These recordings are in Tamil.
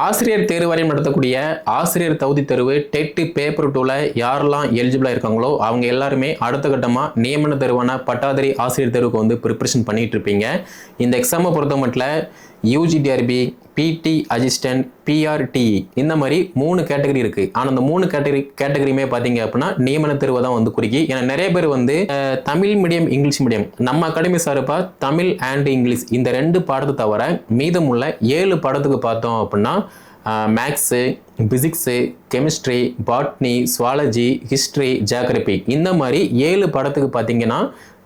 ஆசிரியர் தேர்வு வாரியம் நடத்தக்கூடிய ஆசிரியர் தகுதி தேர்வு டெட் பேப்பர் 2ல யாரெல்லாம் எலிஜிபிளா இருக்காங்களோ அவங்க எல்லாருமே அடுத்த கட்டமா நியமன தேர்வான பட்டாதாரி ஆசிரியர் தேர்வுக்கு வந்து ப்ரிப்பரேஷன் பண்ணிட்டு இருப்பீங்க. இந்த எக்ஸாமை பொறுத்த மட்டும் யூஜிடிஆர்பி, பிடி அசிஸ்டன்ட், பிஆர்டி இந்த மாதிரி 3 கேட்டகரி இருக்கு. ஆனா அந்த 3 கேட்டகரியுமே பாத்தீங்க அப்படின்னா நியமன தேர்வை தான் வந்து குறிக்கி. ஏன்னா நிறைய பேர் வந்து தமிழ் மீடியம், இங்கிலீஷ் மீடியம், நம்ம அகாடமி சார்பா தமிழ் அண்ட் இங்கிலீஷ் இந்த 2 பாடத்தை தவிர மீதமுள்ள 7 பாடத்துக்கு பார்த்தோம் அப்படின்னா maths, physics, chemistry, botany, zoology, history, geography இந்த மாதிரி 7 பாடத்துக்கு பார்த்தீங்கன்னா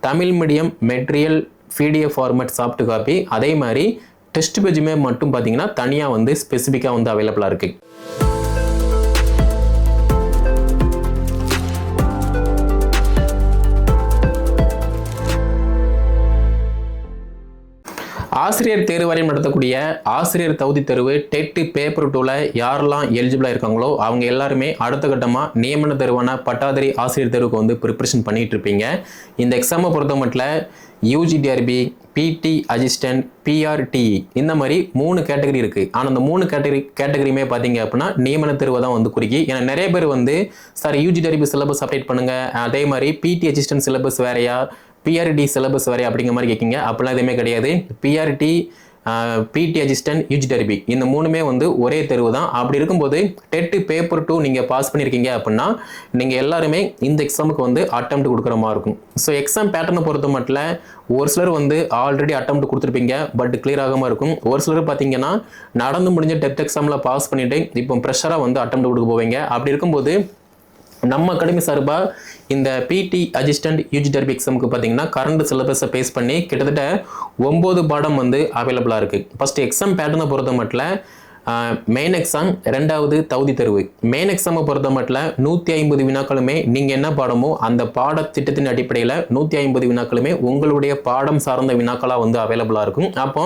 Tamil medium material PDF format soft copy, அதே மாதிரி டெஸ்ட் பேஜுமே மட்டும் பார்த்தீங்கன்னா தனியாக வந்து ஸ்பெசிஃபிக்காக வந்து அவைலபிளாக இருக்குது. ஆசிரியர் தேர்வு வாரியம் நடத்தக்கூடிய ஆசிரியர் தகுதி தேர்வு டெட் பேப்பர் 2ல யாரெல்லாம் எலிஜிபிளா இருக்காங்களோ அவங்க எல்லாருமே அடுத்த கட்டமா நியமன தேர்வான பட்டாதாரி ஆசிரியர் தேர்வுக்கு வந்து ப்ரிப்பரேஷன் பண்ணிட்டு இருப்பீங்க. இந்த எக்ஸாமை பொறுத்த மட்டும் யூஜிடிஆர்பி, பிடி அசிஸ்டன்ட், பிஆர்டி இந்த மாதிரி 3 கேட்டகரி இருக்கு. ஆனா அந்த 3 கேட்டகரியுமே பாத்தீங்க அப்படின்னா நியமன தேர்வை தான் வந்து குறிக்கி. ஏன்னா நிறைய பேர் வந்து சார் யூஜிடிஆர்பி சிலபஸ் அப்டேட் பண்ணுங்க, அதே மாதிரி பிடி அசிஸ்டன்ட் சிலபஸ் வேறையா, பிஆர்டி சிலபஸ் வேறையா அப்படிங்கிற மாதிரி கேட்கிங்க. அப்படிலாம் எதுவுமே கிடையாது. பிஆர்டி, பிடி அசிஸ்டன்ட், யூஜிடிஆர்பி இந்த 3மே வந்து ஒரே தேர்வு தான். அப்படி இருக்கும்போது டெட் பேப்பர் 2 நீங்க பாஸ் பண்ணியிருக்கீங்க அப்படின்னா நீங்க எல்லாருமே இந்த எக்ஸாமுக்கு வந்து அட்டெம்ப்ட் கொடுக்குற மாதிரி இருக்கும். ஸோ எக்ஸாம் பேட்டர்னை பொறுத்த மட்டும் ஒரு சிலர் வந்து ஆல்ரெடி அட்டெம்ப்ட் கொடுத்துருப்பீங்க, பட் கிளியர் ஆகாமல் இருக்கும். ஒரு சிலர் பார்த்தீங்கன்னா நடந்து முடிஞ்ச டெட் எக்ஸாமில் பாஸ் பண்ணிட்டு இப்போ ப்ரெஷராக வந்து அட்டெம்ப்ட் கொடுக்க போவீங்க. அப்படி இருக்கும்போது நம்ம அகாடமி சார்பாக இந்த பிடி அசிஸ்டன்ட் யூஜிடிஆர்பி எக்ஸாமுக்கு பார்த்தீங்கன்னா கரண்ட் சிலபஸை பேஸ் பண்ணி கிட்டத்தட்ட 9 பாடம் வந்து அவைலபிளாக இருக்குது. ஃபர்ஸ்ட் எக்ஸாம் பேட்டர்னை பொறுத்த மட்டும் மெயின் எக்ஸாம், 2வது தகுதி தேர்வு. மெயின் எக்ஸாமை பொறுத்த மட்டும் 150 வினாக்களுமே நீங்கள் என்ன பாடமோ அந்த பாடத்திட்டத்தின் அடிப்படையில் 150 வினாக்களுமே உங்களுடைய பாடம் சார்ந்த வினாக்களாக வந்து அவைலபிளாக இருக்கும். அப்போ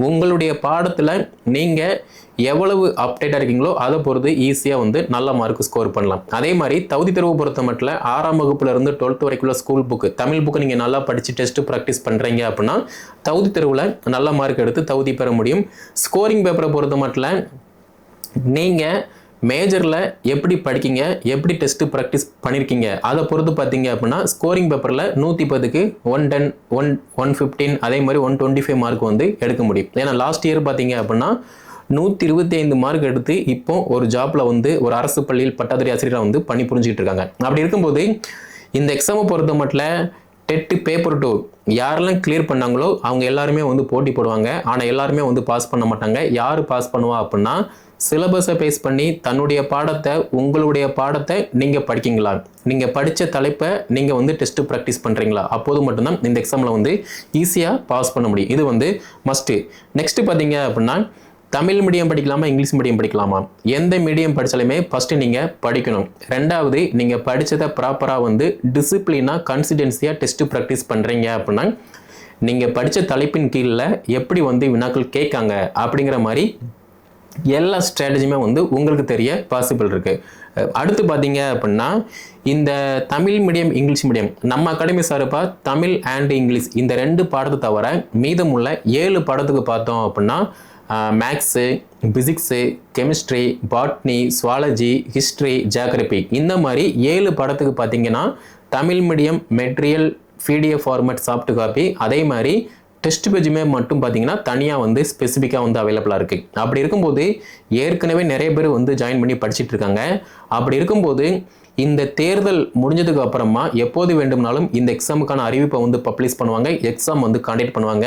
உங்களுடைய பாடத்தில் நீங்கள் எவ்வளவு அப்டேட்டாக இருக்கீங்களோ அதை பொறுத்து ஈஸியாக வந்து நல்ல மார்க் ஸ்கோர் பண்ணலாம். அதே மாதிரி தகுதி தேர்வு பொறுத்த மட்டும் 6ஆம் வகுப்புலேருந்து 12th வரைக்குள்ள ஸ்கூல் புக்கு, தமிழ் புக்கு நீங்கள் நல்லா படித்து டெஸ்ட்டு ப்ராக்டிஸ் பண்ணுறீங்க அப்படின்னா தகுதி தேர்வில் நல்ல மார்க் எடுத்து தகுதி பெற முடியும். ஸ்கோரிங் பேப்பரை பொறுத்த மட்டும் நீங்கள் மேஜரில் எப்படி படிக்கீங்க, எப்படி டெஸ்ட்டு ப்ராக்டிஸ் பண்ணியிருக்கீங்க அதை பொறுத்து பார்த்தீங்க அப்படின்னா ஸ்கோரிங் பேப்பரில் 110க்கு 110, 115 அதே மாதிரி 125 மார்க் வந்து எடுக்க முடியும். ஏன்னா லாஸ்ட் இயர் பார்த்தீங்க அப்படின்னா 125 மார்க் எடுத்து இப்போ ஒரு ஜாப்ல வந்து ஒரு அரசு பள்ளியில் பட்டாதாரி ஆசிரியராக வந்து பணி புரிஞ்சுக்கிட்டு இருக்காங்க. அப்படி இருக்கும்போது இந்த எக்ஸாமை பொறுத்த மட்டும் டெட் பேப்பர் 2 யாரெல்லாம் கிளியர் பண்ணாங்களோ அவங்க எல்லாருமே வந்து போட்டி போடுவாங்க. ஆனால் எல்லாருமே வந்து பாஸ் பண்ண மாட்டாங்க. யார் பாஸ் பண்ணுவா அப்படின்னா சிலபஸை பேஸ் பண்ணி தன்னுடைய பாடத்தை, உங்களுடைய பாடத்தை நீங்கள் படிக்கீங்களா, நீங்கள் படித்த தலைப்பை நீங்கள் வந்து டெஸ்ட்டு ப்ராக்டிஸ் பண்ணுறீங்களா, அப்போது மட்டும்தான் இந்த எக்ஸாமில் வந்து ஈஸியாக பாஸ் பண்ண முடியும். இது வந்து மஸ்ட்டு. நெக்ஸ்ட்டு பார்த்தீங்க அப்படின்னா தமிழ் மீடியம் படிக்கலாமா, இங்கிலீஷ் மீடியம் படிக்கலாமா, எந்த மீடியம் படித்தாலுமே ஃபஸ்ட்டு நீங்கள் படிக்கணும். 2வது நீங்கள் படித்ததை ப்ராப்பராக வந்து டிசிப்ளினாக கன்சிஸ்டன்சியாக டெஸ்ட்டு ப்ராக்டிஸ் பண்ணுறீங்க அப்படின்னா நீங்கள் படித்த தலைப்பின் கீழில் எப்படி வந்து வினாக்கள் கேட்காங்க அப்படிங்கிற மாதிரி எல்லா ஸ்ட்ராட்டஜியுமே வந்து உங்களுக்கு தெரிய பாசிபிள் இருக்குது. அடுத்து பார்த்தீங்க அப்படின்னா இந்த தமிழ் மீடியம், இங்கிலீஷ் மீடியம் நம்ம அகாடமி சார்பாக தமிழ் அண்ட் இங்கிலீஷ் இந்த 2 பாடத்தை தவிர மீதமுள்ள 7 பாடத்துக்கு பார்த்தோம் அப்படின்னா maths, physics, chemistry, botany, zoology, history, geography இந்த மாதிரி 7 பாடத்துக்கு பார்த்தீங்கன்னா Tamil medium material PDF format soft copy, அதே மாதிரி டெஸ்ட் பேஜுமே மட்டும் பார்த்தீங்கன்னா தனியாக வந்து ஸ்பெசிஃபிக்காக வந்து அவைலபிளாக இருக்குது. அப்படி இருக்கும்போது ஏற்கனவே நிறைய பேர் வந்து ஜாயின் பண்ணி படிச்சுட்டு இருக்காங்க. அப்படி இருக்கும்போது இந்த தேர்தல் முடிஞ்சதுக்கு அப்புறமா எப்போது வேண்டும்னாலும் இந்த எக்ஸாமுக்கான அறிவிப்பை வந்து பப்ளிஷ் பண்ணுவாங்க, எக்ஸாம் வந்து காண்டக்ட் பண்ணுவாங்க.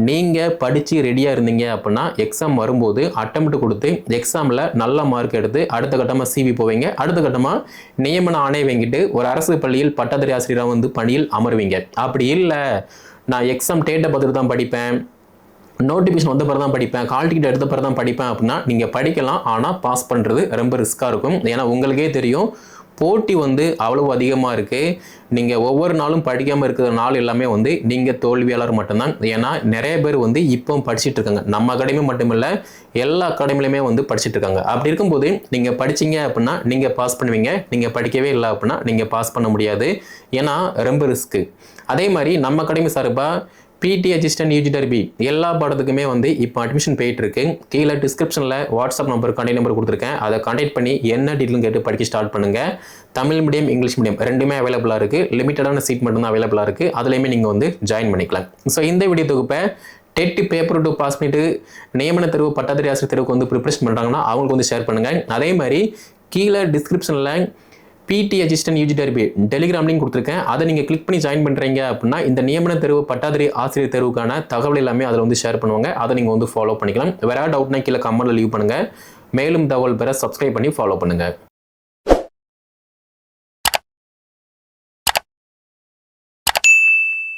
நீங்கள் படித்து ரெடியாக இருந்தீங்க அப்படின்னா எக்ஸாம் வரும்போது அட்டெம்ப்ட் கொடுத்து எக்ஸாமில் நல்ல மார்க் எடுத்து அடுத்த கட்டமாக CV போவீங்க. அடுத்த கட்டமாக நியமன ஆணை வாங்கிட்டு ஒரு அரசு பள்ளியில் பட்டதாரி ஆசிரியராக வந்து பணியில் அமர்வீங்க. அப்படி இல்லை நான் எக்ஸாம் டேட்டை பார்த்துட்டு தான் படிப்பேன், நோட்டிஃபிகேஷன் வந்த பிறகு தான் படிப்பேன், கால் டிக்கெட் எடுத்த பிறகு தான் படிப்பேன் அப்படின்னா நீங்கள் படிக்கலாம். ஆனால் பாஸ் பண்ணுறது ரொம்ப ரிஸ்க்காக இருக்கும். ஏன்னா உங்களுக்கே தெரியும் போட்டி வந்து அவ்வளவு அதிகமாக இருக்குது. நீங்கள் ஒவ்வொரு நாளும் படிக்காமல் இருக்கிற நாள் எல்லாமே வந்து நீங்கள் தோல்வியாளர் மட்டும்தான். ஏன்னா நிறைய பேர் வந்து இப்போ படிச்சுட்டு இருக்காங்க. நம்ம அகாடமி மட்டும் இல்லை, எல்லா அகாடமிலையுமே வந்து படிச்சுட்டு இருக்காங்க. அப்படி இருக்கும்போது நீங்கள் படிச்சிங்க அப்படின்னா நீங்கள் பாஸ் பண்ணுவீங்க, நீங்கள் படிக்கவே இல்லை அப்படின்னா நீங்கள் பாஸ் பண்ண முடியாது. ஏன்னா ரொம்ப ரிஸ்க்கு. அதே மாதிரி நம்ம அகாடமி சார்பாக பிடி அசிஸ்டன்ட் யூஜி டர்பி எல்லா பாடத்துக்குமே வந்து இப்போ அட்மிஷன் போயிட்டு இருக்கு. கீழே டிஸ்கிரிப்ஷனில் வாட்ஸ்அப் நம்பர் கான்டாக்ட் நம்பர் கொடுத்துருக்கேன். அதை கான்டாக்ட் பண்ணி என்ன டீட்டெயிலும் கேட்டு படிக்க ஸ்டார்ட் பண்ணுங்க. தமிழ் மீடியம் இங்கிலீஷ் மீடியம் ரெண்டுமே அவைலபிளாக இருக்குது. லிமிட்டடான சீட் மட்டும்தான் அவைலபிளாக இருக்குது. அதுலேயுமே நீங்கள் வந்து ஜாயின் பண்ணிக்கலாம். ஸோ இந்த வீடியோ தொகுப்பை டெட் பேப்பர் 2 பாஸ் பண்ணிட்டு நியமன தேர்வு பட்டாதாரி ஆசிரியர் தேர்வுக்கு வந்து ப்ரிப்பரேஷன் பண்ணுறாங்கன்னா அவங்களுக்கு வந்து ஷேர் பண்ணுங்கள். அதே மாதிரி கீழே டிஸ்கிரிப்ஷனில் பிடி assistant UG derby Telegram link கொடுத்துருக்கேன். அதை நீங்கள் கிளிக் பண்ணி ஜாயின் பண்ணுறீங்க அப்படின்னா இந்த நியமன தேர்வு பட்டாதாரி ஆசிரியர் தேர்வுக்கான தகவல் எல்லாமே அதில் வந்து ஷேர் பண்ணுவாங்க. அதை நீங்கள் வந்து ஃபாலோ பண்ணிக்கலாம். வேற டவுட்னா கீழே கமெண்ட்ல லீவ் பண்ணுங்கள். மேலும் தகவல் பெற சப்ஸ்கிரைப் பண்ணி ஃபாலோ பண்ணுங்கள்.